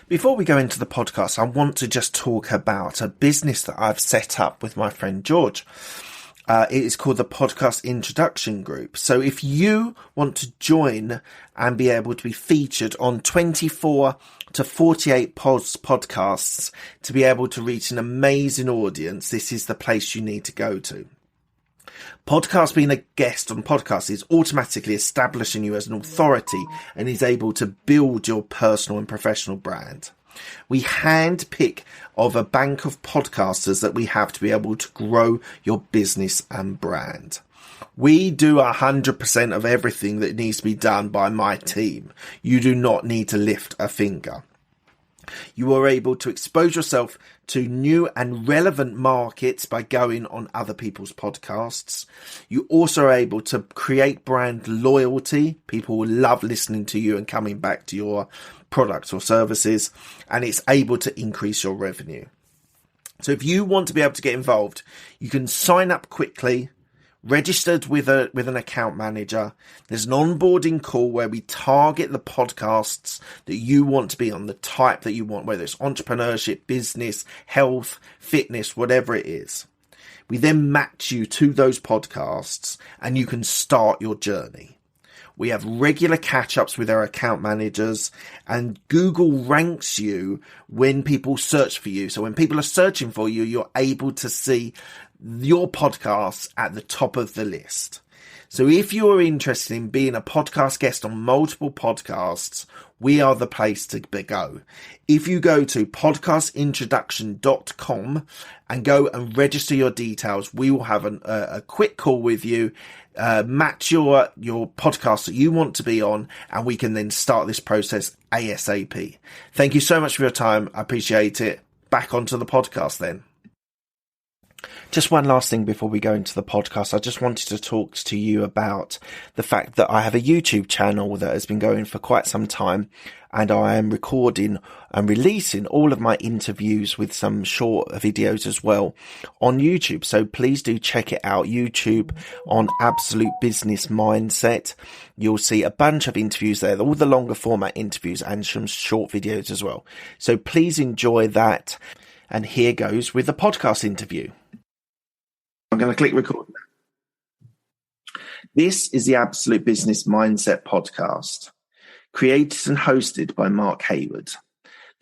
Before we go into the podcast, I want to just talk about a business that I've set up with my friend George. It is called the Podcast Introduction Group. So if you want to join and be able to be featured on 24 to 48 podcasts to be able to reach an amazing audience, this is the place you need to go to. Podcast, being a guest on podcasts, is automatically establishing you as an authority and is able to build your personal and professional brand. We handpick of a bank of podcasters that we have to be able to grow your business and brand. We do 100% of everything that needs to be done by my team. You do not need to lift a finger. You are able to expose yourself to new and relevant markets by going on other people's podcasts. You also are able to create brand loyalty. People will love listening to you and coming back to your products or services, and it's able to increase your revenue. So if you want to be able to get involved, you can sign up quickly, registered with an account manager. There's an onboarding call where we target the podcasts that you want to be on, the type that you want, whether it's entrepreneurship, business, health, fitness, whatever it is. We then match you to those podcasts and you can start your journey. We have regular catch-ups with our account managers, and Google ranks you when people search for you. So when people are searching for you, you're able to see your podcasts at the top of the list. So if you're interested in being a podcast guest on multiple podcasts, we are the place to go. If you go to podcastintroduction.com and go and register your details, we will have a quick call with you, match your podcast that you want to be on, and we can then start this process ASAP. Thank you so much for your time. I appreciate it. Back onto the podcast then. Just one last thing before we go into the podcast. I just wanted to talk to you about the fact that I have a YouTube channel that has been going for quite some time, and I am recording and releasing all of my interviews with some short videos as well on YouTube. So please do check it out. YouTube on Absolute Business Mindset. You'll see a bunch of interviews there, all the longer format interviews and some short videos as well. So please enjoy that. And here goes with the podcast interview. I'm going to click record. This is the Absolute Business Mindset podcast, created and hosted by Mark Hayward.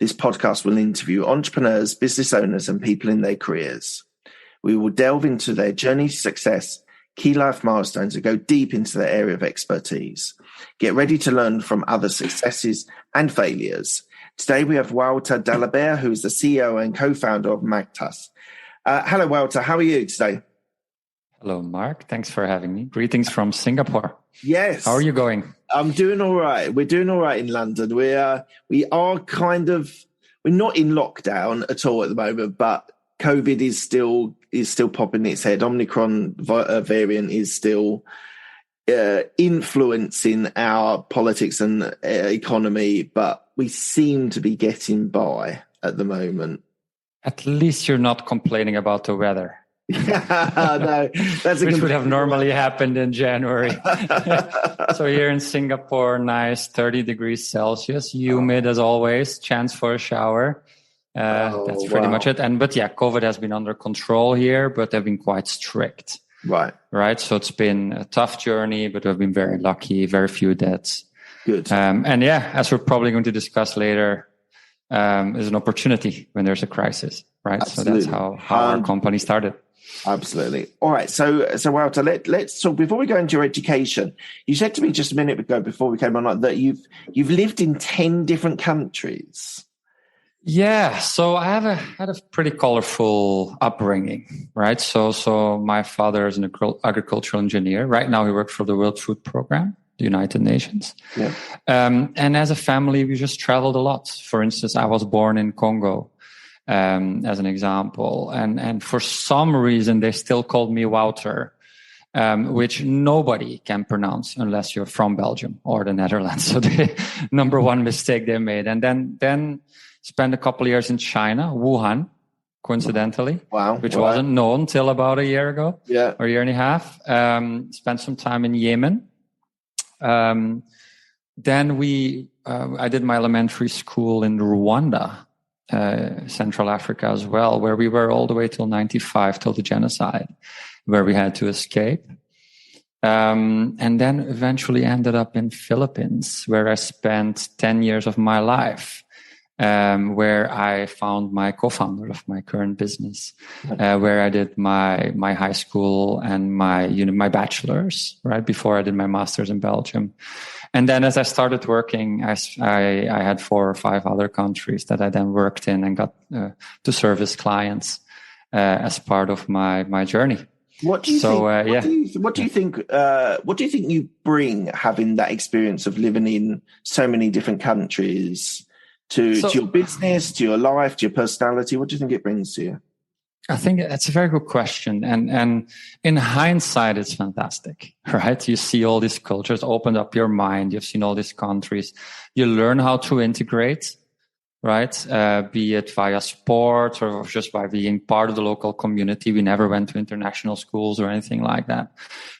This podcast will interview entrepreneurs, business owners, and people in their careers. We will delve into their journey to success, key life milestones, and go deep into their area of expertise. Get ready to learn from other successes and failures. Today we have Wouter Delbaere, who is the CEO and co-founder of Mangtas. Hello, Wouter. How are you today? Hello, Mark. Thanks for having me. Greetings from Singapore. Yes. How are you going? I'm doing all right. We're doing all right in London. We are kind of, we're not in lockdown at all at the moment, but COVID is still popping its head. Omicron variant is still influencing our politics and economy, but we seem to be getting by at the moment. At least you're not complaining about the weather. No, that's which would have normally happened in January. So here in Singapore, nice 30 degrees Celsius, humid as always, chance for a shower. That's pretty much it. But COVID has been under control here, but they've been quite strict. Right. So it's been a tough journey, but we've been very lucky, very few deaths. Good. As we're probably going to discuss later, is an opportunity when there's a crisis, right? Absolutely. So that's how our company started. Absolutely. All right. So Wouter, let's talk. Before we go into your education, you said to me just a minute ago before we came on that you've lived in 10 different countries. Yeah. So I had a pretty colorful upbringing, right? So my father is an agricultural engineer. Right now he works for the World Food Program, the United Nations. Yeah. And as a family, we just traveled a lot. For instance, I was born in Congo. As an example. And for some reason, they still called me Wouter, which nobody can pronounce unless you're from Belgium or the Netherlands. So the number one mistake they made. And then spent a couple of years in China, Wuhan, coincidentally, which wasn't known till about a year ago, or a year and a half. Spent some time in Yemen. Then we I did my elementary school in Rwanda, Central Africa as well, where we were all the way till 95, till the genocide, where we had to escape. And then eventually ended up in Philippines, where I spent 10 years of my life, where I found my co-founder of my current business, where I did my high school and my bachelor's, right before I did my master's in Belgium. And then as I started working, I had 4 or 5 other countries that I then worked in and got to service clients as part of my journey. What do you think? What do you think? What do you think you bring having that experience of living in so many different countries to your business, to your life, to your personality? What do you think it brings to you? I think that's a very good question. And in hindsight, it's fantastic, right? You see all these cultures, opened up your mind. You've seen all these countries. You learn how to integrate, right? Be it via sport or just by being part of the local community. We never went to international schools or anything like that.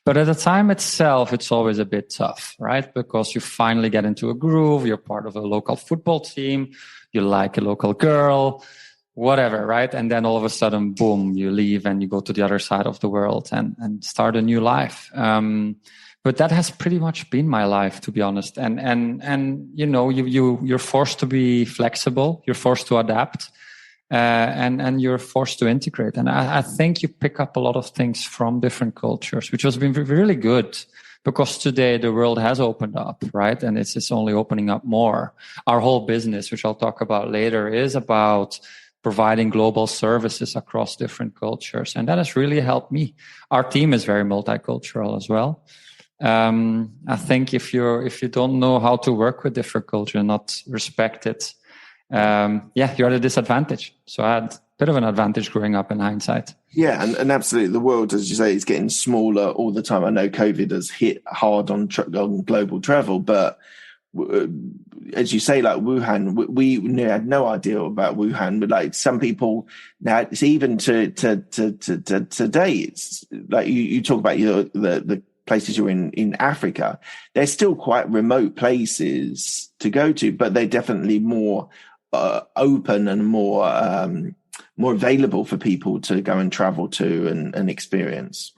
But at the time itself, it's always a bit tough, right? Because you finally get into a groove. You're part of a local football team. You like a local girl, whatever, right? And then all of a sudden, boom, you leave and you go to the other side of the world and start a new life. But that has pretty much been my life, to be honest. And you know, you're forced to be flexible. You're forced to adapt, and you're forced to integrate. And I think you pick up a lot of things from different cultures, which has been really good. Because today the world has opened up, right? And it's only opening up more. Our whole business, which I'll talk about later, is about providing global services across different cultures. And that has really helped me. Our team is very multicultural as well. I think if you don't know how to work with different culture and not respect it, you're at a disadvantage. So I had a bit of an advantage growing up in hindsight. Yeah, and absolutely. The world, as you say, is getting smaller all the time. I know COVID has hit hard on global travel, but as you say, like Wuhan, we had no idea about Wuhan, but like some people now, it's even to today, it's like you talk about the places you're in Africa. They're still quite remote places to go to, but they're definitely more open and more available for people to go and travel to and experience.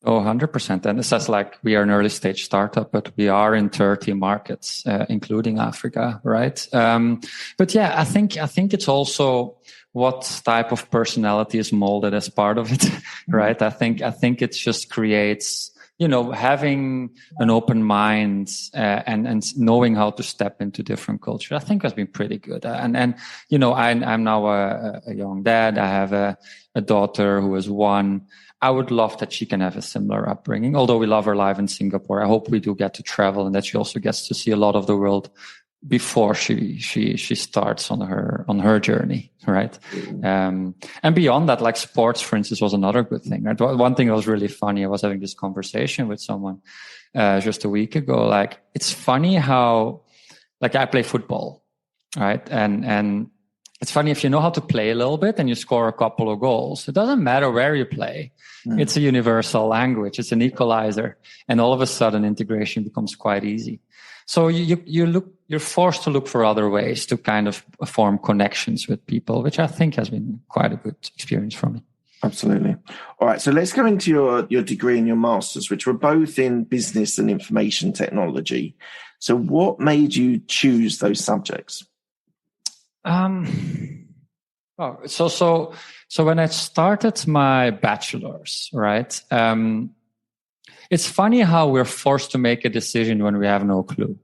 Oh, 100%. And it says like we are an early stage startup, but we are in 30 markets, including Africa, right? But yeah, I think it's also what type of personality is molded as part of it, right? I think it just creates, you know, having an open mind and knowing how to step into different culture. I think has been pretty good. And you know, I'm now a young dad. I have a daughter who is 1. I would love that she can have a similar upbringing. Although we love her life in Singapore, I hope we do get to travel and that she also gets to see a lot of the world before she starts on her journey, right? And beyond that, like sports, for instance, was another good thing. Right? One thing that was really funny, I was having this conversation with someone just a week ago. Like, it's funny how, like, I play football, right? And it's funny if you know how to play a little bit and you score a couple of goals. It doesn't matter where you play. It's a universal language. It's an equalizer, and all of a sudden, integration becomes quite easy. So you're forced to look for other ways to kind of form connections with people, which I think has been quite a good experience for me. Absolutely. All right. So let's go into your degree and your master's, which were both in business and information technology. So what made you choose those subjects? So when I started my bachelor's, right? It's funny how we're forced to make a decision when we have no clue,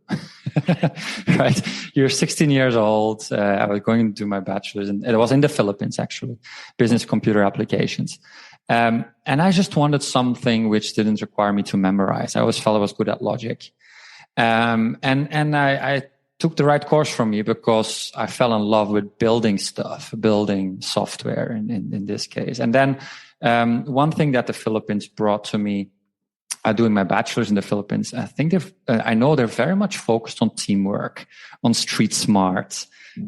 right? You're 16 years old. I was going to do my bachelor's, and it was in the Philippines, actually, business computer applications. And I just wanted something which didn't require me to memorize. I always felt I was good at logic. And I took the right course for me because I fell in love with building stuff, building software in this case. And then one thing that the Philippines brought to me, doing my bachelor's in the Philippines, I know they're very much focused on teamwork, on street smart,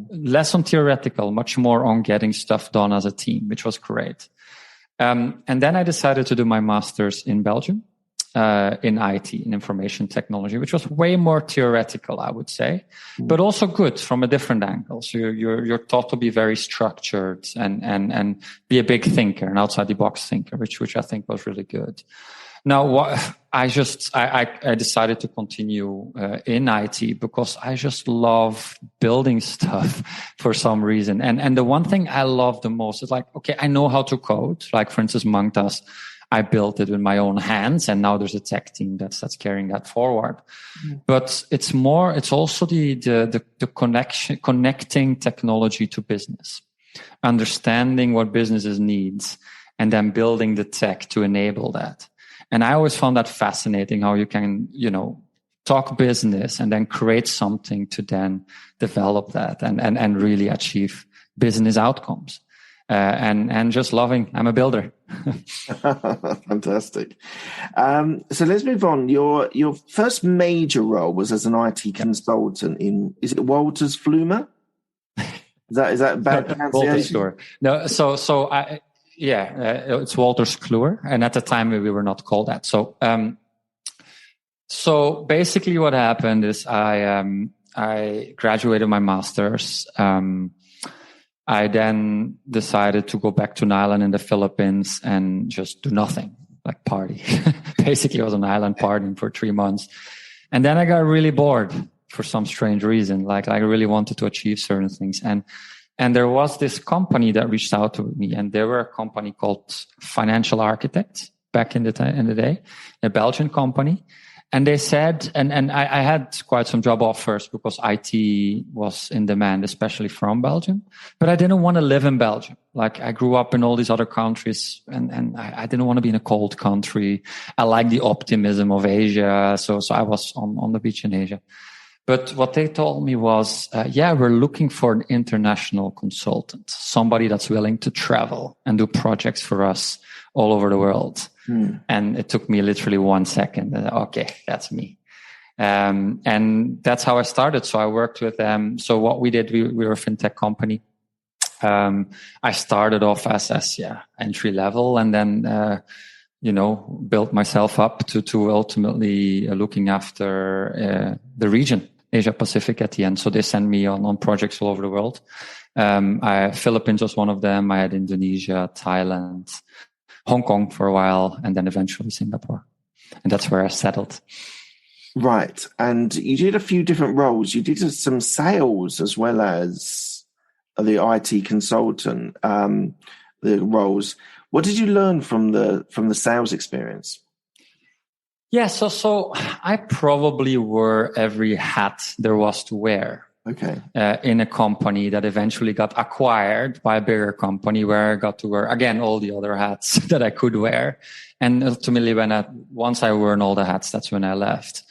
less on theoretical, much more on getting stuff done as a team, which was great. And then I decided to do my master's in Belgium. in IT, in information technology, which was way more theoretical, I would say, but also good from a different angle. So you're taught to be very structured and be a big thinker, an outside the box thinker, which I think was really good. Now, I decided to continue in IT because I just love building stuff for some reason. And the one thing I love the most is like, okay, I know how to code. Like, for instance, Mangtas, I built it with my own hands, and now there's a tech team that's carrying that forward. But it's also the connecting technology to business, understanding what businesses needs, and then building the tech to enable that. And I always found that fascinating, how you can, talk business and then create something to then develop that and really achieve business outcomes. And just loving, I'm a builder. Fantastic. So let's move on. Your first major role was as an IT consultant is it Wolters Flumer? Is that bad pronunciation? No, it's Wolters Kluwer, and at the time we were not called that. So basically, what happened is I graduated my master's. I then decided to go back to an island in the Philippines and just do nothing, like party. Basically, I was on an island partying for 3 months, and then I got really bored for some strange reason. Like I really wanted to achieve certain things, and there was this company that reached out to me, and they were a company called Financial Architects back in the day, a Belgian company. And they said, and I had quite some job offers because IT was in demand, especially from Belgium. But I didn't want to live in Belgium. Like I grew up in all these other countries, and I didn't want to be in a cold country. I like the optimism of Asia. So I was on the beach in Asia. But what they told me was, we're looking for an international consultant, somebody that's willing to travel and do projects for us all over the world. And it took me literally 1 second. Okay, that's me. And that's how I started. So I worked with them. So what we did, we were a fintech company. I started off as entry level, and then, built myself up to ultimately looking after the region, Asia Pacific at the end. So they sent me on projects all over the world. Philippines was one of them. I had Indonesia, Thailand, Hong Kong for a while, and then eventually Singapore. And that's where I settled. Right. And you did a few different roles. You did some sales as well as the IT consultant, the roles. What did you learn from the sales experience? Yeah, so I probably wore every hat there was to wear. Okay. In a company that eventually got acquired by a bigger company, where I got to wear again all the other hats that I could wear. And ultimately, once I wore all the hats, that's when I left.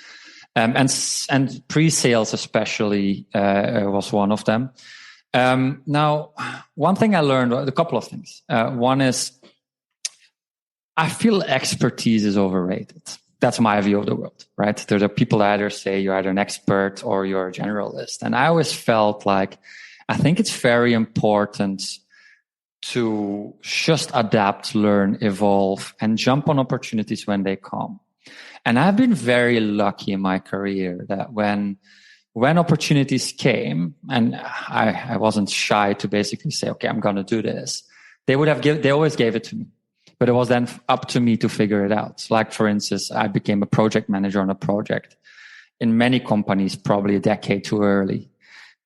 And pre-sales especially was one of them. Now, one thing I learned, a couple of things. One is I feel expertise is overrated. That's my view of the world, right? There are people that either say you're either an expert or you're a generalist. And I always felt like, I think it's very important to just adapt, learn, evolve, and jump on opportunities when they come. And I've been very lucky in my career that when opportunities came, and I wasn't shy to basically say, okay, I'm going to do this. They always gave it to me. But it was then up to me to figure it out. Like, for instance, I became a project manager on a project in many companies, probably a decade too early.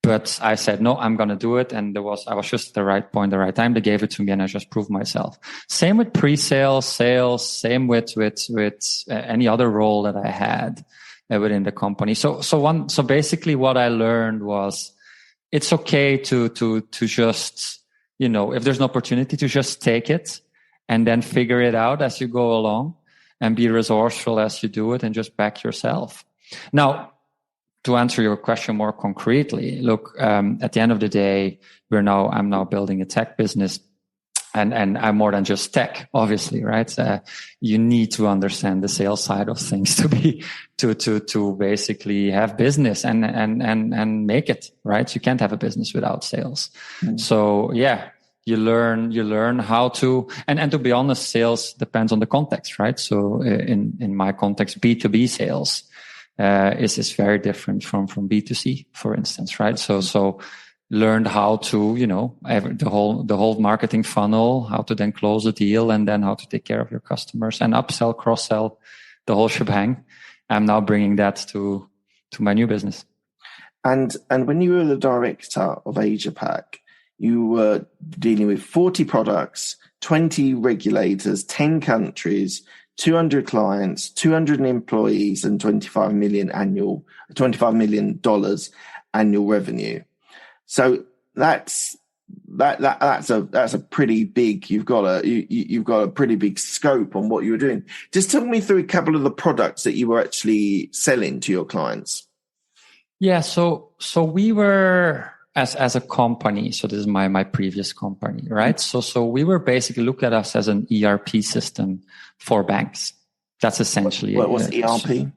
But I said, no, I'm going to do it. And I was just at the right point, the right time. They gave it to me, and I just proved myself. Same with pre-sales, sales, same with any other role that I had within the company. So basically what I learned was it's okay to just, if there's an opportunity, to just take it. And then figure it out as you go along, and be resourceful as you do it, and just back yourself. Now, to answer your question more concretely, look, at the end of the day, I'm now building a tech business, and I'm more than just tech, obviously, right? You need to understand the sales side of things to basically have business and make it, right? You can't have a business without sales. Mm-hmm. So yeah. You learn how to, and to be honest, sales depends on the context, right? So in my context, B2B sales is very different from B2C, for instance, right? So learned how to, the whole marketing funnel, how to then close a deal, and then how to take care of your customers and upsell, cross-sell, the whole shebang. I'm now bringing that to my new business. And when you were the director of Asia Pac, you were dealing with 40 products, 20 regulators, 10 countries, 200 clients, 200 employees, and $25 million annual revenue. So that's a pretty big. You've got a pretty big scope on what you were doing. Just tell me through a couple of the products that you were actually selling to your clients. Yeah, so we were as a company. So this is my previous company, right? So we were basically look at us as an ERP system for banks. That's essentially what was ERP?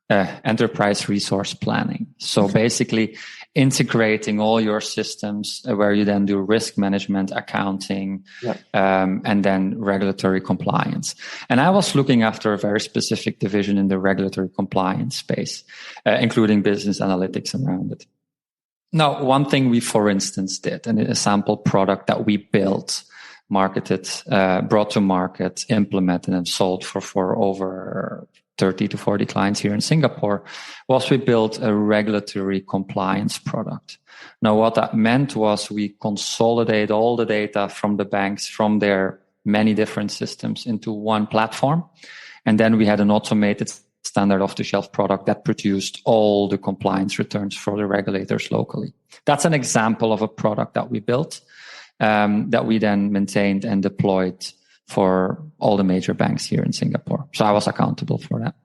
Enterprise resource planning. So basically integrating all your systems where you then do risk management, accounting, and then regulatory compliance. And I was looking after a very specific division in the regulatory compliance space, including business analytics around it. Now, one thing we, for instance, did, and a sample product that we built, marketed, brought to market, implemented, and sold for over 30 to 40 clients here in Singapore, was we built a regulatory compliance product. Now, what that meant was we consolidate all the data from the banks, from their many different systems into one platform. And then we had an automated standard off-the-shelf product that produced all the compliance returns for the regulators locally. That's an example of a product that we built, that we then maintained and deployed for all the major banks here in Singapore. So I was accountable for that.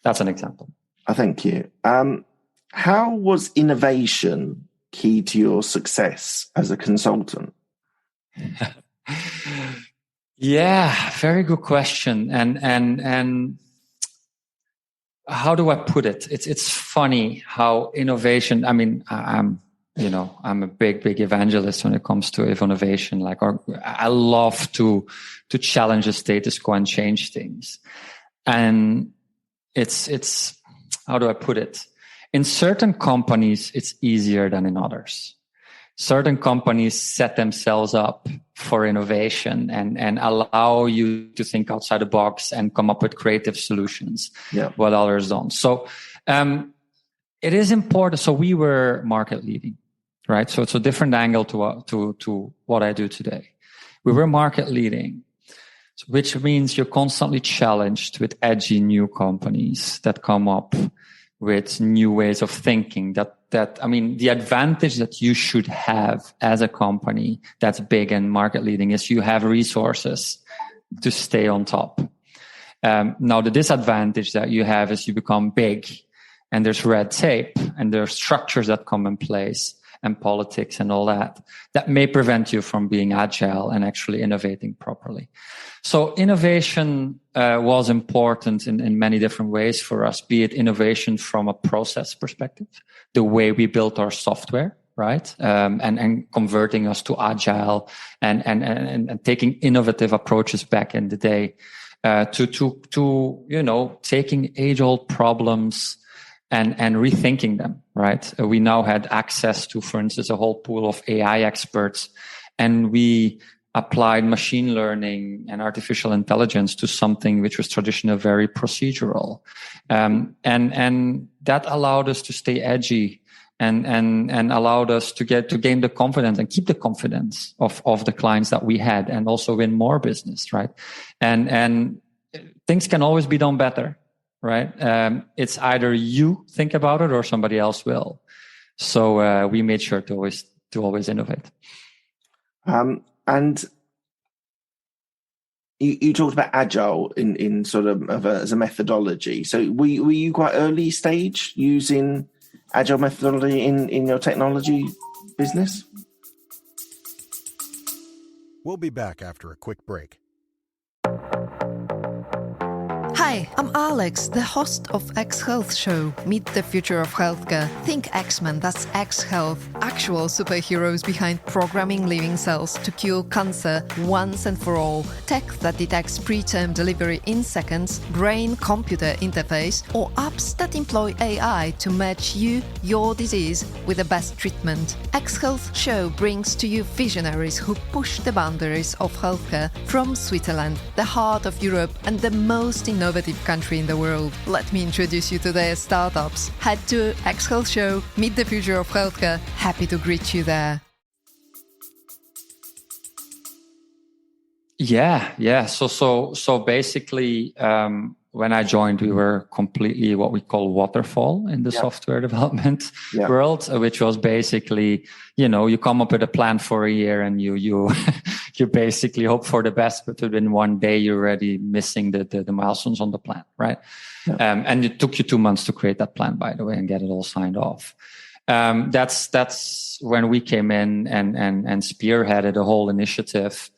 That's an example. Thank you. How was innovation key to your success as a consultant? Yeah, very good question. And how do I put it? It's funny how innovation, I'm a big evangelist when it comes to innovation. I love to challenge the status quo and change things. And it's how do I put it? In certain companies, it's easier than in others. Certain companies set themselves up for innovation and allow you to think outside the box and come up with creative solutions, while others don't. So it is important. So we were market leading, right? So it's a different angle to what I do today. We were market leading, which means you're constantly challenged with edgy new companies that come up with new ways of thinking. The advantage that you should have as a company that's big and market leading is you have resources to stay on top. Now, the disadvantage that you have is you become big and there's red tape and there are structures that come in place and politics and all that may prevent you from being agile and actually innovating properly. So innovation was important in many different ways for us, be it innovation from a process perspective, the way we built our software, right? And converting us to agile and taking innovative approaches back in the day, to taking age-old problems and rethinking them, right? We now had access to, for instance, a whole pool of AI experts, and we applied machine learning and artificial intelligence to something which was traditionally very procedural. And that allowed us to stay edgy and allowed us to gain the confidence and keep the confidence of the clients that we had, and also win more business, right? And things can always be done better, right? It's either you think about it or somebody else will. So we made sure to always innovate. And you talked about agile in sort of as a methodology. So were you quite early stage using agile methodology in your technology business? We'll be back after a quick break. Hi, I'm Alex, the host of X Health Show, Meet the Future of Healthcare. Think X-Men, that's X Health, actual superheroes behind programming living cells to cure cancer once and for all. Tech that detects preterm delivery in seconds, brain-computer interface, or apps that employ AI to match you, your disease, with the best treatment. X Health Show brings to you visionaries who push the boundaries of healthcare from Switzerland, the heart of Europe and the most innovative country in the world. Let me introduce you to their startups. Head to X Health Show, Meet the Future of Healthcare. Happy to greet you there. Yeah. So basically, when I joined, we were completely what we call waterfall in the software development world, which was basically, you come up with a plan for a year and you you basically hope for the best, but within one day you're already missing the milestones on the plan, right? Yeah. And it took you 2 months to create that plan, by the way, and get it all signed off. That's when we came in and spearheaded a whole initiative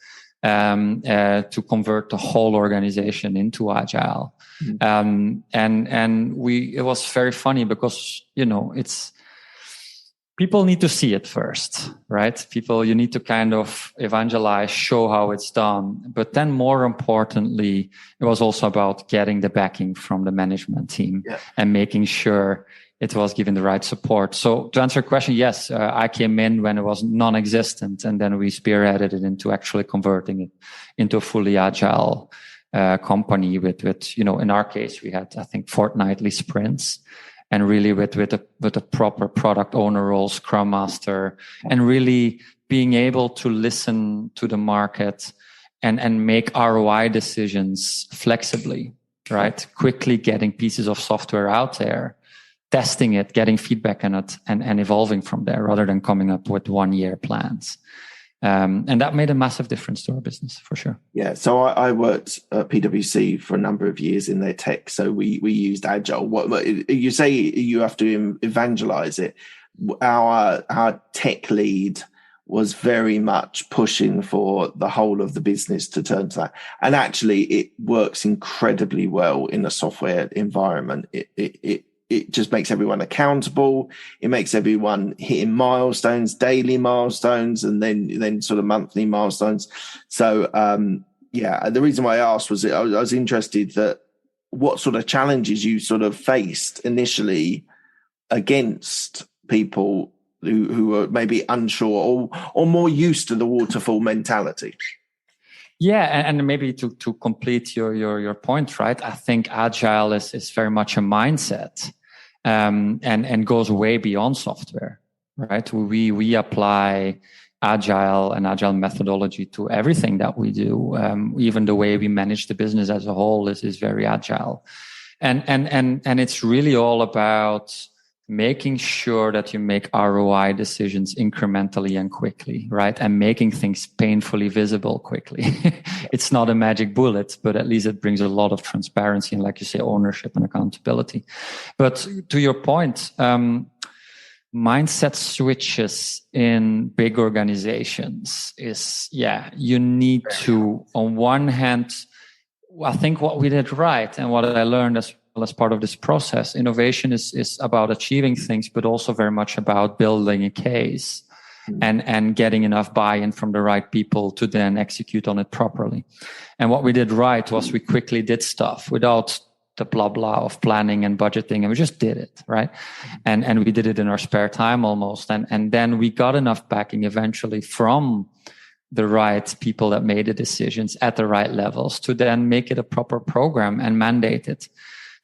to convert the whole organization into agile. It was very funny because, it's people need to see it first, right? You need to kind of evangelize, show how it's done. But then more importantly, it was also about getting the backing from the management team and making sure it was given the right support. So to answer your question, yes, I came in when it was non-existent, and then we spearheaded it into actually converting it into a fully agile company with in our case, we had, I think, fortnightly sprints, and really with a proper product owner role, scrum master, and really being able to listen to the market and make ROI decisions flexibly, right? Quickly getting pieces of software out there, testing it, getting feedback on it, and evolving from there rather than coming up with 1 year plans. And that made a massive difference to our business, for sure. Yeah. So I worked at PwC for a number of years in their tech. So we used Agile. What you say you have to evangelize it. Our tech lead was very much pushing for the whole of the business to turn to that. And actually it works incredibly well in a software environment. It just makes everyone accountable. It makes everyone hitting milestones, daily milestones, and then sort of monthly milestones. So, the reason why I asked was I was interested that what sort of challenges you sort of faced initially against people who were maybe unsure or more used to the waterfall mentality. Yeah, and maybe to complete your point, right? I think agile is very much a mindset, and goes way beyond software, right? We apply agile and agile methodology to everything that we do. Even the way we manage the business as a whole is very agile, and it's really all about making sure that you make ROI decisions incrementally and quickly, right? And making things painfully visible quickly. It's not a magic bullet, but at least it brings a lot of transparency and, like you say, ownership and accountability. But to your point, mindset switches in big organizations is, you need to, on one hand, I think what we did right and what I learned as part of this process, innovation is about achieving things, but also very much about building a case and getting enough buy-in from the right people to then execute on it properly. And what we did right was we quickly did stuff without the blah blah of planning and budgeting, and we just did it, right? And we did it in our spare time almost. And then we got enough backing eventually from the right people that made the decisions at the right levels to then make it a proper program and mandate it.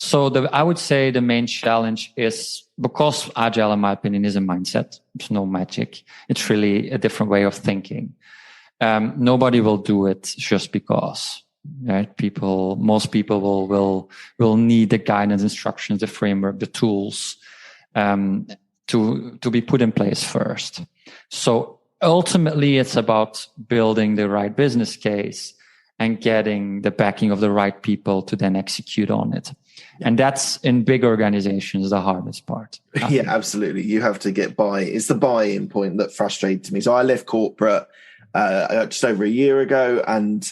So I would say the main challenge is, because agile, in my opinion, is a mindset. There's no magic. It's really a different way of thinking. Nobody will do it just because, right? Most people will need the guidance, instructions, the framework, the tools, to be put in place first. So ultimately, it's about building the right business case and getting the backing of the right people to then execute on it. And that's, in big organizations, the hardest part. Yeah, absolutely. You have to get it's the buy-in point that frustrates me. So I left corporate just over a year ago, and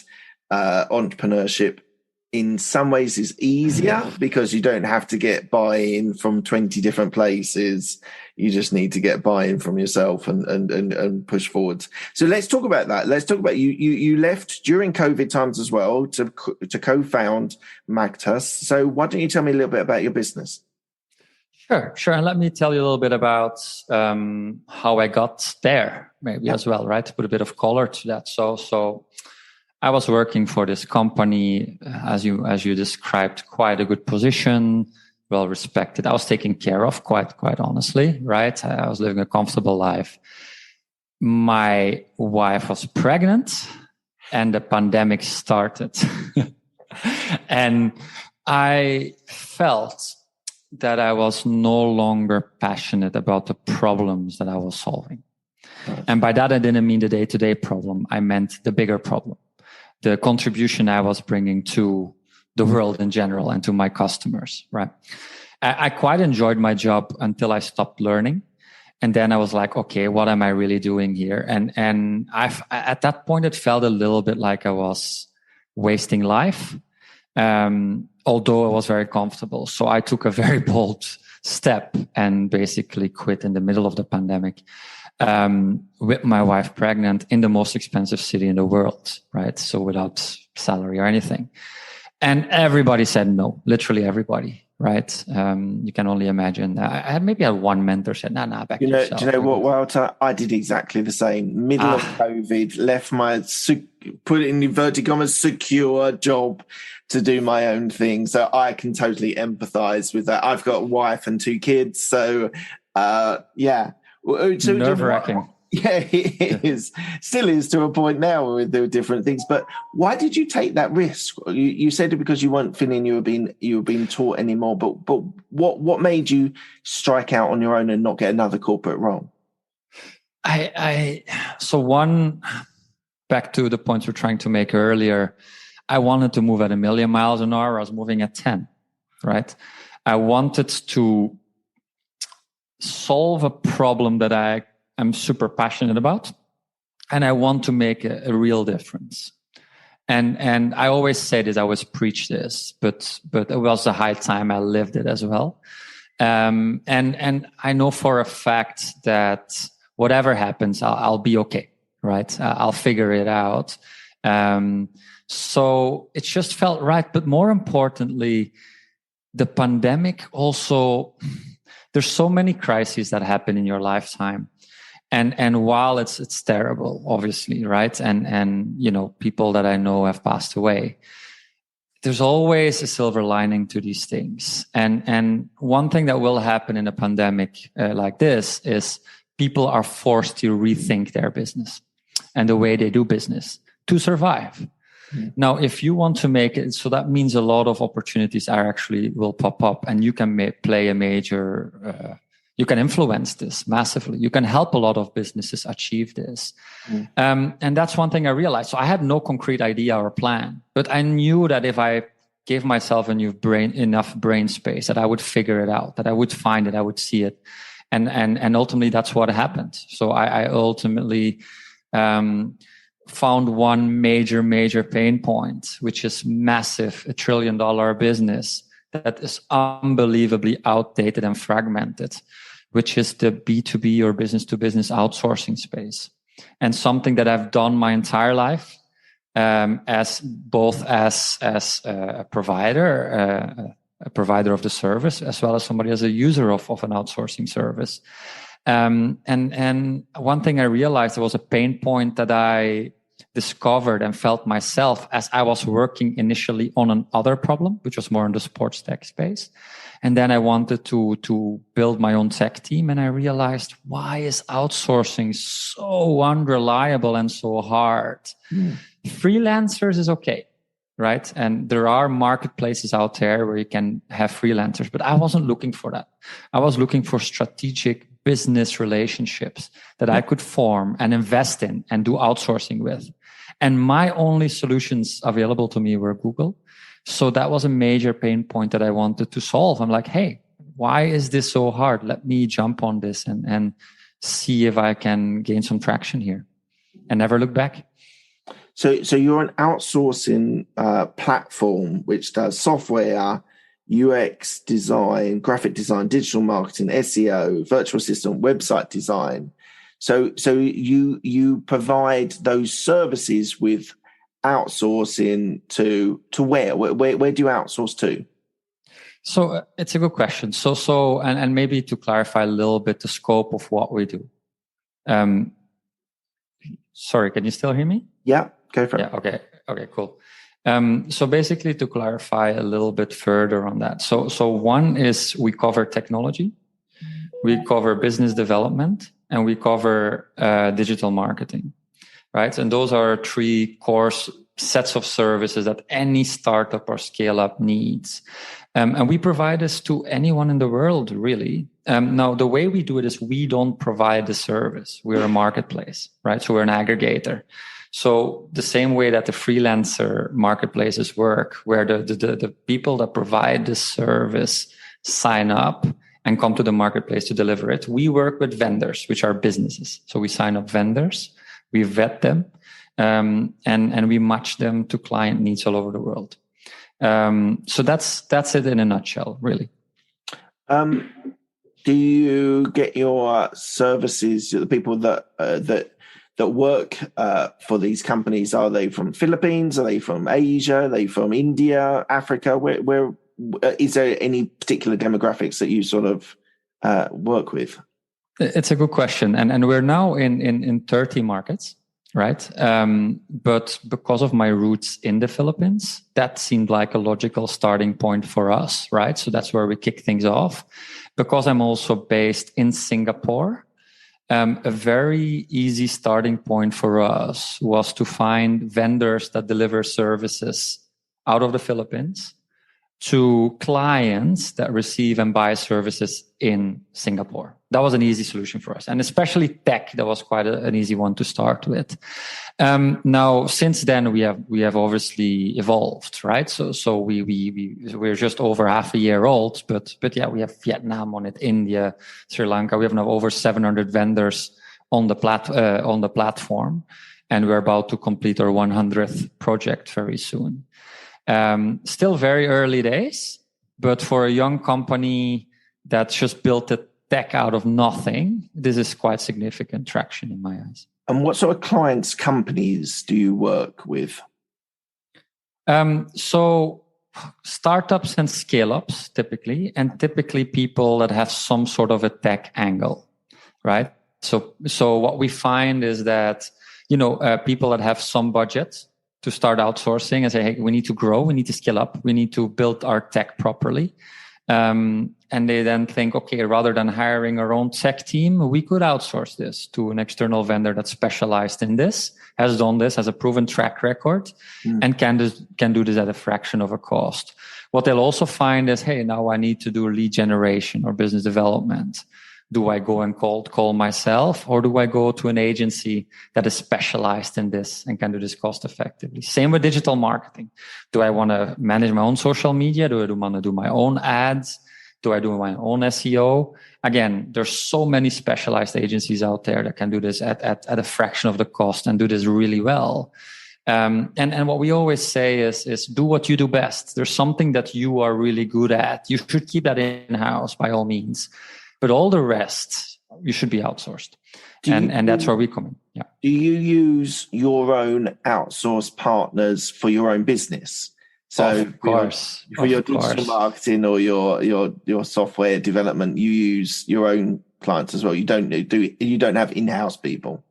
entrepreneurship in some ways is easier because you don't have to get buy-in from 20 different places. You just need to get buy-in from yourself and push forwards. So let's talk about that. Let's talk about you left during COVID times as well to co-found Mangtas. So why don't you tell me a little bit about your business? Sure. And let me tell you a little bit about how I got there, maybe as well, right? To put a bit of color to that. So I was working for this company, as you described, quite a good position, well respected. I was taken care of, quite honestly, right? I was living a comfortable life. My wife was pregnant, and the pandemic started, and I felt that I was no longer passionate about the problems that I was solving. And by that, I didn't mean the day-to-day problem. I meant the bigger problem, the contribution I was bringing to the world in general and to my customers, right? I quite enjoyed my job until I stopped learning. And then I was like, okay, what am I really doing here? And at that point, it felt a little bit like I was wasting life. Although I was very comfortable. So I took a very bold step and basically quit in the middle of the pandemic, with my wife pregnant in the most expensive city in the world, right? So without salary or anything. And everybody said no, literally everybody, right? You can only imagine. I had one mentor said, nah, back to yourself. Do you know what, Wouter? I did exactly the same. Middle of COVID, left my, put it in inverted commas, secure job to do my own thing. So I can totally empathize with that. I've got a wife and 2 kids. So, yeah. So, nerve-wracking. Yeah, it is. Still is to a point now with the different things. But why did you take that risk? You said it because you weren't feeling you were being taught anymore. But what made you strike out on your own and not get another corporate role? Back to the points we're trying to make earlier. I wanted to move at 1,000,000 miles an hour. I was moving at 10, right? I wanted to solve a problem that I am super passionate about, and I want to make a real difference. And I always say this, I always preach this, but it was a high time I lived it as well. And I know for a fact that whatever happens, I'll be okay, right? I'll figure it out. So it just felt right. But more importantly, the pandemic also, there's so many crises that happen in your lifetime. And while it's terrible, obviously, right? And people that I know have passed away, there's always a silver lining to these things. And one thing that will happen in a pandemic like this is people are forced to rethink their business and the way they do business to survive. Now, if you want to make it, so that means a lot of opportunities will pop up, and you can play a major, you can influence this massively. You can help a lot of businesses achieve this. And that's one thing I realized. So I had no concrete idea or plan, but I knew that if I gave myself enough brain space, that I would figure it out, that I would find it, I would see it. And ultimately that's what happened. So I ultimately, found one major pain point, which is massive, $1 trillion business that is unbelievably outdated and fragmented, which is the B2B or business to business outsourcing space. And something that I've done my entire life, as a provider of the service, as well as somebody as a user of an outsourcing service. And one thing I realized, there was a pain point that I discovered and felt myself as I was working initially on another problem, which was more in the sports tech space. And then I wanted to build my own tech team. And I realized, why is outsourcing so unreliable and so hard? Freelancers is okay, right? And there are marketplaces out there where you can have freelancers, but I wasn't looking for that. I was looking for strategic business relationships that I could form and invest in and do outsourcing with. And my only solutions available to me were Google. So that was a major pain point that I wanted to solve. I'm like, hey, why is this so hard? Let me jump on this and see if I can gain some traction here, and never look back. So you're an outsourcing platform which does software, UX design, graphic design, digital marketing, SEO, virtual assistant, website design. So you provide those services with outsourcing to where? Where do you outsource to? So it's a good question. And maybe to clarify a little bit the scope of what we do. Sorry, can you still hear me? Yeah, go for it. Yeah. Okay, cool. So basically, to clarify a little bit further on that. So one is we cover technology, we cover business development, and we cover digital marketing, right? And those are three core sets of services that any startup or scale up needs. And we provide this to anyone in the world, really. Now, the way we do it is we don't provide the service. We're a marketplace, right? So we're an aggregator. So the same way that the freelancer marketplaces work, where the people that provide the service sign up and come to the marketplace to deliver it, we work with vendors, which are businesses. So we sign up vendors, we vet them, and we match them to client needs all over the world. So that's it in a nutshell, really. Do you get your services, the people that work for these companies, are they from Philippines? Are they from Asia? Are they from India, Africa? Where is there any particular demographics that you sort of work with? It's a good question, and we're now in 30 markets, right? But because of my roots in the Philippines, that seemed like a logical starting point for us, right? So that's where we kick things off. Because I'm also based in Singapore, a very easy starting point for us was to find vendors that deliver services out of the Philippines to clients that receive and buy services in Singapore. That was an easy solution for us. And especially tech, that was quite an easy one to start with. Now, since then, we have obviously evolved, right? So we're just over half a year old, but yeah, we have Vietnam on it, India, Sri Lanka. We have now over 700 vendors on the platform, and we're about to complete our 100th project very soon. Still very early days, but for a young company that just built the tech out of nothing, this is quite significant traction in my eyes. And what sort of clients, companies do you work with? So startups and scale-ups typically, and typically people that have some sort of a tech angle, right? So what we find is that, people that have some budget to start outsourcing and say, hey, we need to grow, we need to scale up, we need to build our tech properly. And they then think, okay, rather than hiring our own tech team, we could outsource this to an external vendor that's specialized in this, has done this, has a proven track record, and can do this at a fraction of a cost. What they'll also find is, hey, now I need to do lead generation or business development. Do I go and cold call myself, or do I go to an agency that is specialized in this and can do this cost effectively? Same with digital marketing. Do I want to manage my own social media? Do I want to do my own ads? Do I do my own SEO? Again, there's so many specialized agencies out there that can do this at a fraction of the cost and do this really well. And what we always say is do what you do best. There's something that you are really good at. You should keep that in-house by all means. But all the rest, you should be outsourced. And that's where we come in. Yeah. Do you use your own outsourced partners for your own business? So of course, for your digital marketing or your software development, you use your own clients as well. You don't have in-house people.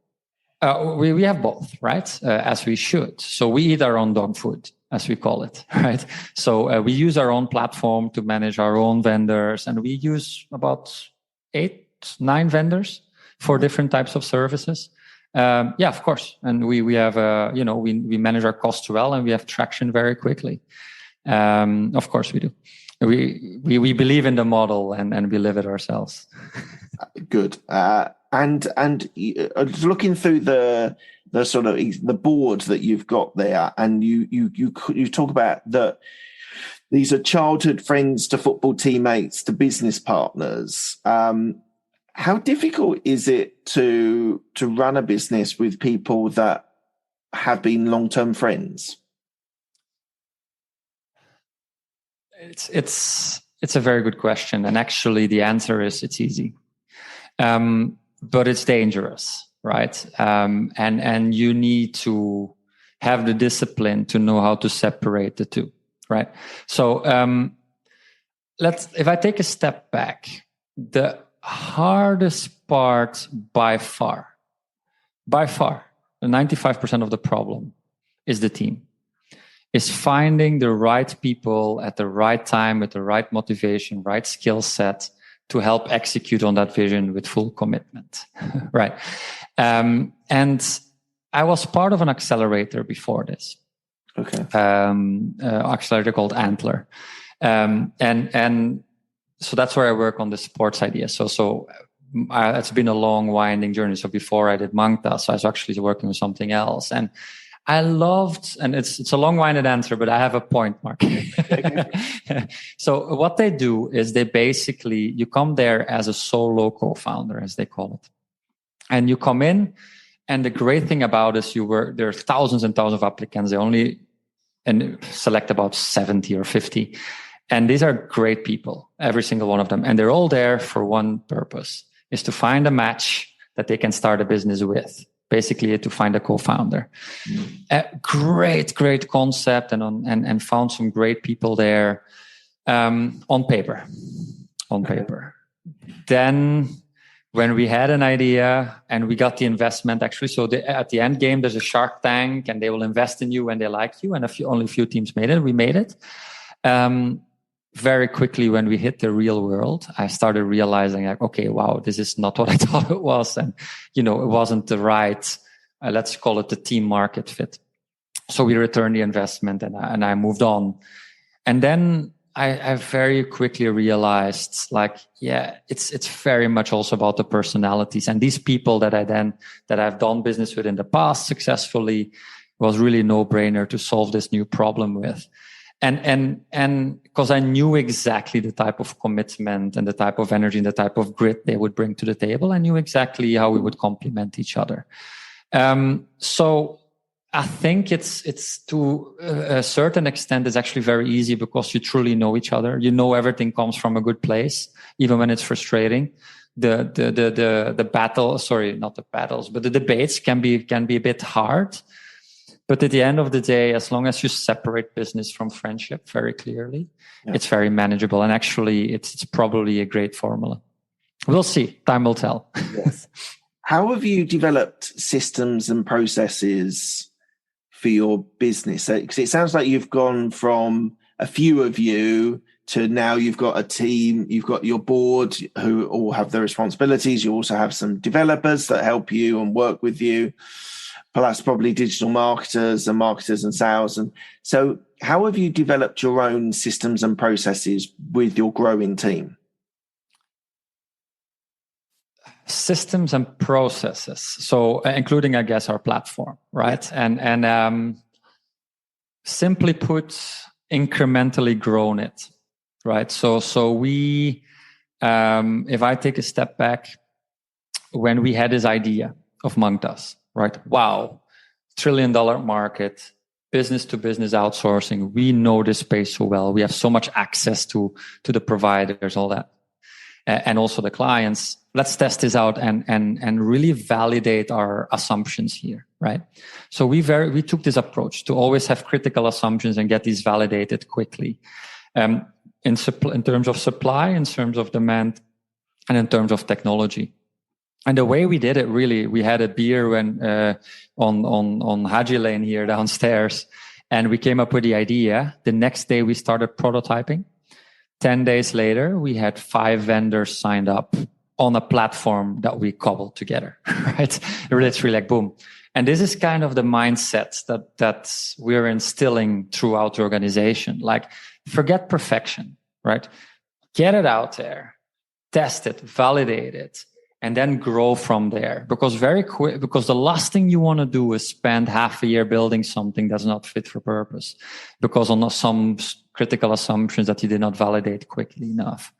We have both, right? As we should. So we eat our own dog food, as we call it, right? So we use our own platform to manage our own vendors, and we use about 8-9 vendors for different types of services. Yeah, of course. And we have, we manage our costs well, and we have traction very quickly. Of course we do. We believe in the model and we live it ourselves. Good. And looking through the sort of the board that you've got there, and you talk about that these are childhood friends to football teammates to business partners. How difficult is it to run a business with people that have been long-term friends? It's a very good question. And actually the answer is it's easy. But it's dangerous, right? And you need to have the discipline to know how to separate the two, right? So if I take a step back, the hardest part by far, the 95% of the problem is the team. Is finding the right people at the right time with the right motivation, right skill set to help execute on that vision with full commitment, right? And I was part of an accelerator before this. Okay. Accelerator called Antler. And so that's where I work on the sports idea. So it's been a long, winding journey. So before I did Mangtas, I was actually working with something else. And I loved, and it's a long-winded answer, but I have a point, Mark. So what they do is they basically, you come there as a solo co-founder, as they call it. And you come in, and the great thing about it is there are thousands and thousands of applicants. They only select about 70 or 50. And these are great people, every single one of them. And they're all there for one purpose, is to find a match that they can start a business with. Basically, to find a co-founder. Great concept, and found some great people there on paper. Then, when we had an idea and we got the investment, actually, so at the end game, there's a Shark Tank, and they will invest in you when they like you. And only a few teams made it. We made it. Very quickly, when we hit the real world, I started realizing, like, okay, wow, this is not what I thought it was. And, it wasn't the right, let's call it the team market fit. So we returned the investment and I moved on. And then I very quickly realized, like, yeah, it's very much also about the personalities. And these people that I've done business with in the past successfully was really no-brainer to solve this new problem with. And because I knew exactly the type of commitment and the type of energy and the type of grit they would bring to the table, I knew exactly how we would complement each other. So I think it's to a certain extent, it's actually very easy because you truly know each other. You know, everything comes from a good place, even when it's frustrating. The battle, sorry, not the battles, but the debates can be a bit hard. But at the end of the day, as long as you separate business from friendship very clearly, it's very manageable. And actually, it's probably a great formula. We'll see. Time will tell. Yes. How have you developed systems and processes for your business? Because it sounds like you've gone from a few of you to now you've got a team, you've got your board who all have their responsibilities. You also have some developers that help you and work with you. Plus probably digital marketers and sales. And so how have you developed your own systems and processes with your growing team? Systems and processes. So including, I guess, our platform, right? Yeah. And simply put, incrementally grown it, right? So we, if I take a step back, when we had this idea of Mangtas, right? Wow, $1 trillion market, business to business outsourcing. We know this space so well. We have so much access to the providers, all that, and also the clients. Let's test this out and really validate our assumptions here, right? So we took this approach to always have critical assumptions and get these validated quickly, in terms of supply, in terms of demand, and in terms of technology. And the way we did it, really, we had a beer on Haji Lane here downstairs, and we came up with the idea. The next day we started prototyping. 10 days later, we had 5 vendors signed up on a platform that we cobbled together, right? It's really like boom. And this is kind of the mindset that we're instilling throughout the organization. Like, forget perfection, right? Get it out there, test it, validate it, and then grow from there. Because the last thing you want to do is spend half a year building something that's not fit for purpose, because on some critical assumptions that you did not validate quickly enough.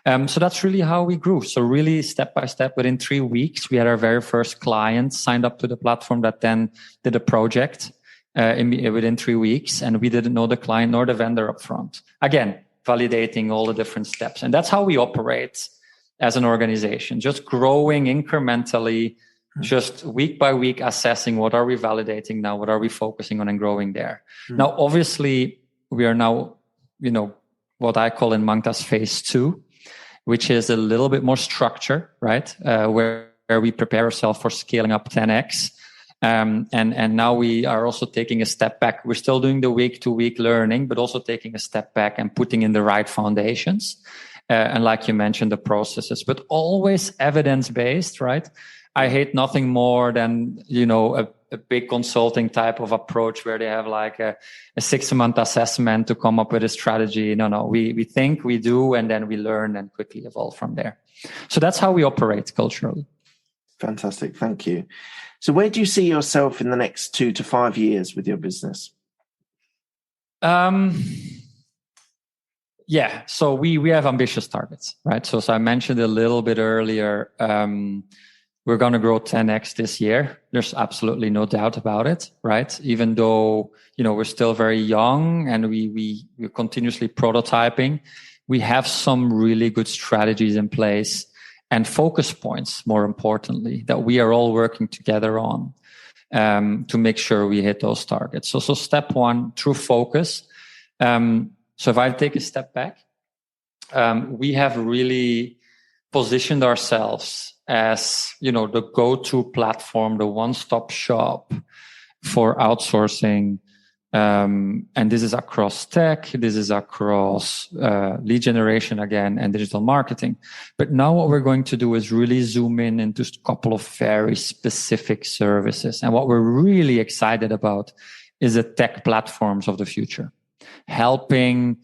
So that's really how we grew. So really step by step, within 3 weeks, we had our very first client signed up to the platform that then did a project within 3 weeks. And we didn't know the client nor the vendor up front. Again, validating all the different steps. And that's how we operate as an organization, just growing incrementally, just week by week, assessing what are we validating now, what are we focusing on, and growing there. Now, obviously, we are now, what I call in Mangtas phase 2, which is a little bit more structure, right? Where we prepare ourselves for scaling up 10x. And now we are also taking a step back. We're still doing the week-to-week learning, but also taking a step back and putting in the right foundations. And like you mentioned, the processes, but always evidence-based, right? I hate nothing more than, a big consulting type of approach where they have like a 6-month assessment to come up with a strategy. No, we think, we do, and then we learn and quickly evolve from there. So that's how we operate culturally. Fantastic. Thank you. So where do you see yourself in the next 2 to 5 years with your business? Yeah, so we have ambitious targets, right? So I mentioned a little bit earlier, we're going to grow 10x this year. There's absolutely no doubt about it, right? Even though, we're still very young and we're continuously prototyping, we have some really good strategies in place and focus points, more importantly, that we are all working together on to make sure we hit those targets. So step 1, true focus. So if I take a step back, we have really positioned ourselves as, the go-to platform, the one-stop shop for outsourcing. And this is across tech, this is across lead generation again, and digital marketing. But now what we're going to do is really zoom in into a couple of very specific services. And what we're really excited about is the tech platforms of the future, helping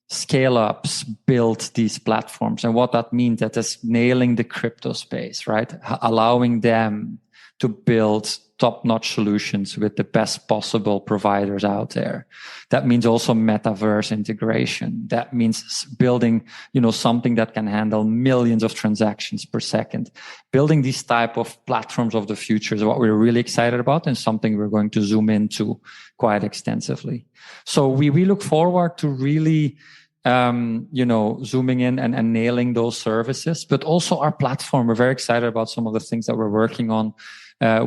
scale-ups build these platforms. And what that means, that is nailing the crypto space, right? Allowing them to build top-notch solutions with the best possible providers out there. That means also metaverse integration. That means building, something that can handle millions of transactions per second. Building these type of platforms of the future is what we're really excited about, and something we're going to zoom into quite extensively. So we look forward to really zooming in and nailing those services, but also our platform. We're very excited about some of the things that we're working on.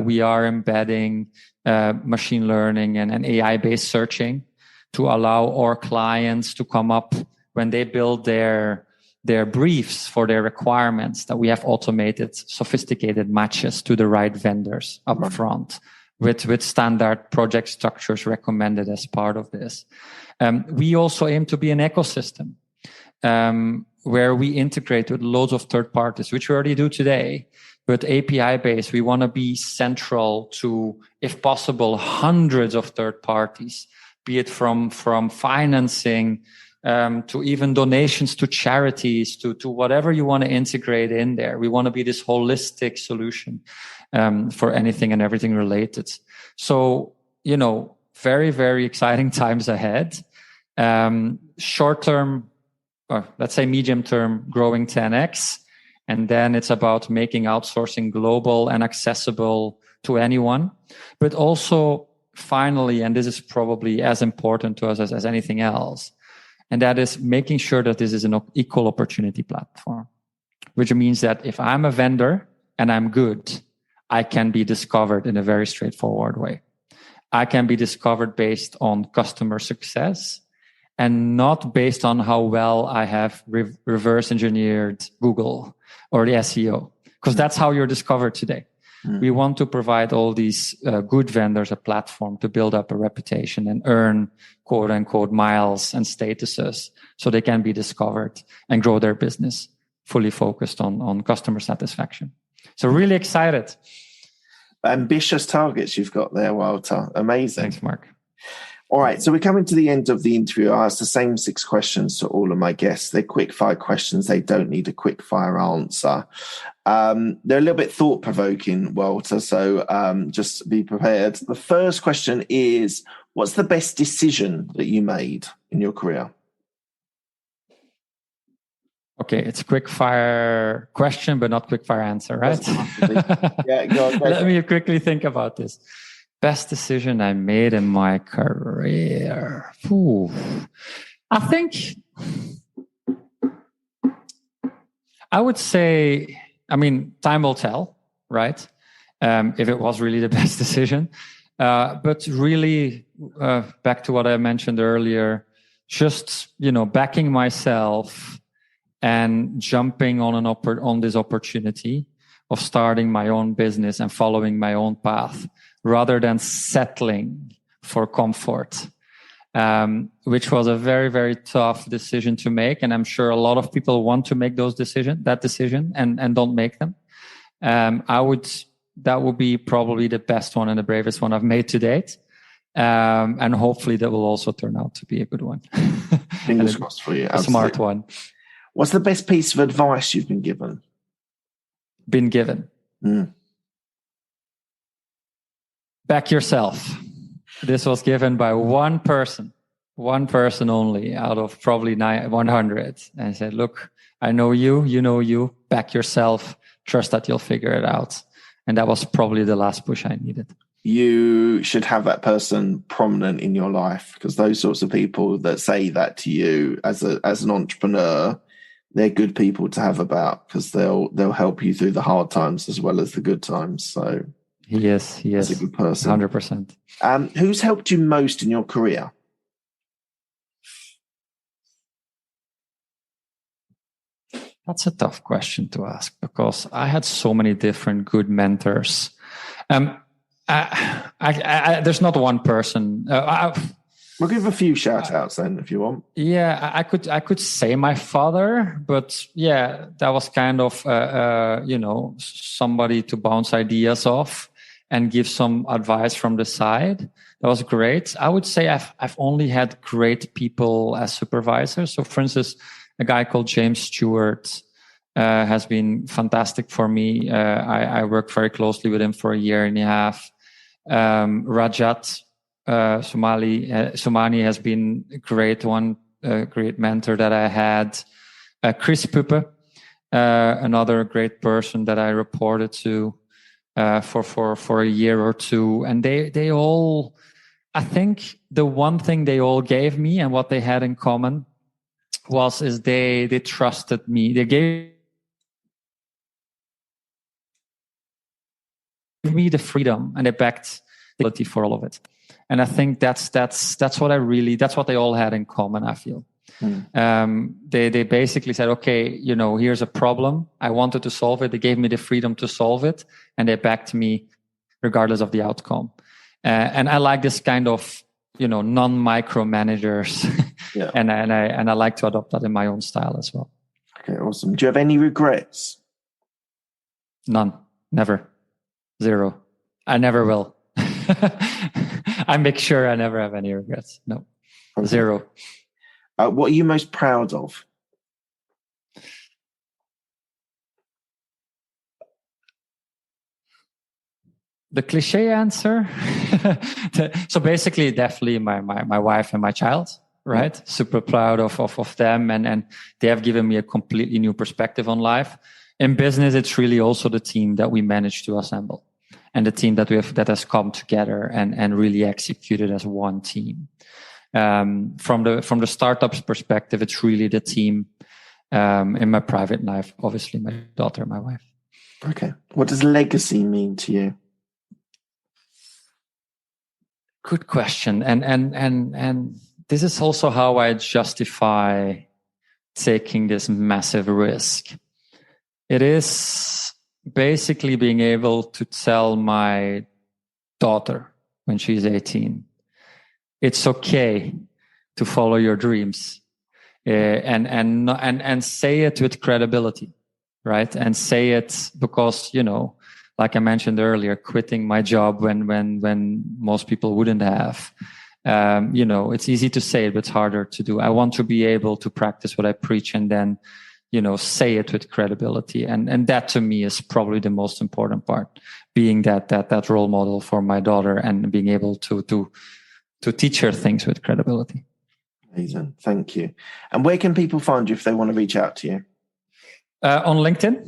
We are embedding machine learning and AI-based searching to allow our clients to come up when they build their briefs for their requirements, that we have automated, sophisticated matches to the right vendors up front with standard project structures recommended as part of this. We also aim to be an ecosystem where we integrate with loads of third parties, which we already do today. But API-based, we want to be central to, if possible, hundreds of third parties, be it from financing to even donations to charities, to whatever you want to integrate in there. We want to be this holistic solution for anything and everything related. So, very, very exciting times ahead. Short term, or let's say medium term, growing 10x. And then it's about making outsourcing global and accessible to anyone. But also, finally, and this is probably as important to us as anything else, and that is making sure that this is an equal opportunity platform, which means that if I'm a vendor and I'm good, I can be discovered in a very straightforward way. I can be discovered based on customer success and not based on how well I have reverse engineered Google or the SEO, because that's how you're discovered today. We want to provide all these good vendors a platform to build up a reputation and earn quote unquote miles and statuses so they can be discovered and grow their business fully focused on customer satisfaction. So really excited. Ambitious targets you've got there, Wouter. Amazing. Thanks, Mark. All right, so we're coming to the end of the interview. I ask the same 6 questions to all of my guests. They're quick fire questions. They don't need a quick fire answer. They're a little bit thought provoking, Wouter, so just be prepared. The first question is, what's the best decision that you made in your career? Okay, it's a quick fire question, but not quick fire answer, right? Yeah, go on. Let me quickly think about this. Best decision I made in my career. Ooh. I think I would say, time will tell, right? If it was really the best decision. But really, back to what I mentioned earlier, just, backing myself and jumping on this opportunity of starting my own business and following my own path rather than settling for comfort, which was a very, very tough decision to make. And I'm sure a lot of people want to make that decision and don't make them. That would be probably the best one and the bravest one I've made to date. And hopefully that will also turn out to be a good one. Fingers crossed for you. A smart one. What's the best piece of advice you've been given? Back yourself. This was given by one person only out of probably 100. And I said, look, I know you, you know you, back yourself, trust that you'll figure it out. And that was probably the last push I needed. You should have that person prominent in your life, because those sorts of people that say that to you as an entrepreneur, they're good people to have about, because they'll help you through the hard times as well as the good times. So he is a good person. 100%. Who's helped you most in your career? That's a tough question to ask, because I had so many different good mentors. There's not one person. We'll give a few shout outs then if you want. Yeah, I could say my father, but yeah, that was kind of somebody to bounce ideas off and give some advice from the side. That was great. I would say I've only had great people as supervisors. So, for instance, a guy called James Stewart has been fantastic for me. I worked very closely with him for a year and a half. Rajat Somani has been a great one, a great mentor that I had. Chris Puppe, another great person that I reported to for a year or two. And they all, I think the one thing they all gave me and what they had in common is they trusted me. They gave me the freedom and they backed the ability for all of it. And I think that's what they all had in common, I feel. They basically said, okay, here's a problem. I wanted to solve it. They gave me the freedom to solve it, and they backed me regardless of the outcome. And I like this kind of, non-micromanagers. Yeah. and I like to adopt that in my own style as well. Okay, awesome. Do you have any regrets? None. Never. Zero. I never will. I make sure I never have any regrets. No. Okay. Zero. What are you most proud of? The cliche answer. So basically, definitely my wife and my child, right? Mm-hmm. Super proud of them. And they have given me a completely new perspective on life. In business, it's really also the team that we managed to assemble. And the team that has come together and really executed as one team. From the startup's perspective, it's really the team. In my private life, obviously my daughter, my wife. Okay. What does legacy mean to you? Good question. And this is also how I justify taking this massive risk. It is basically being able to tell my daughter when she's 18, it's okay to follow your dreams, and say it with credibility, right? And say it because, like I mentioned earlier, quitting my job when most people wouldn't have, it's easy to say it, but it's harder to do. I want to be able to practice what I preach and then, say it with credibility. And that to me is probably the most important part, being that role model for my daughter and being able to teach her things with credibility. Amazing. Thank you. And where can people find you if they want to reach out to you? On LinkedIn,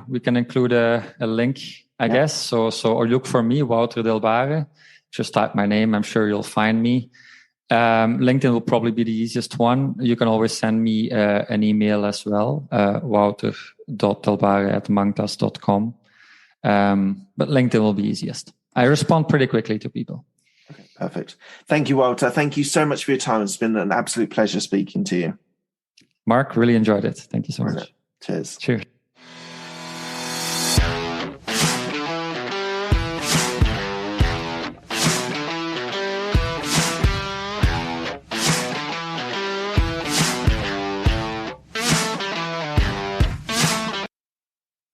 we can include a link, I guess. So or look for me, Wouter Delbaere. Just type my name. I'm sure you'll find me. LinkedIn will probably be the easiest one. You can always send me an email as well, wouter.delbaere@mangtas.com. But LinkedIn will be easiest. I respond pretty quickly to people. Okay, perfect. Thank you, Wouter. Thank you so much for your time. It's been an absolute pleasure speaking to you. Mark, really enjoyed it. Thank you so much. Cheers. Cheers.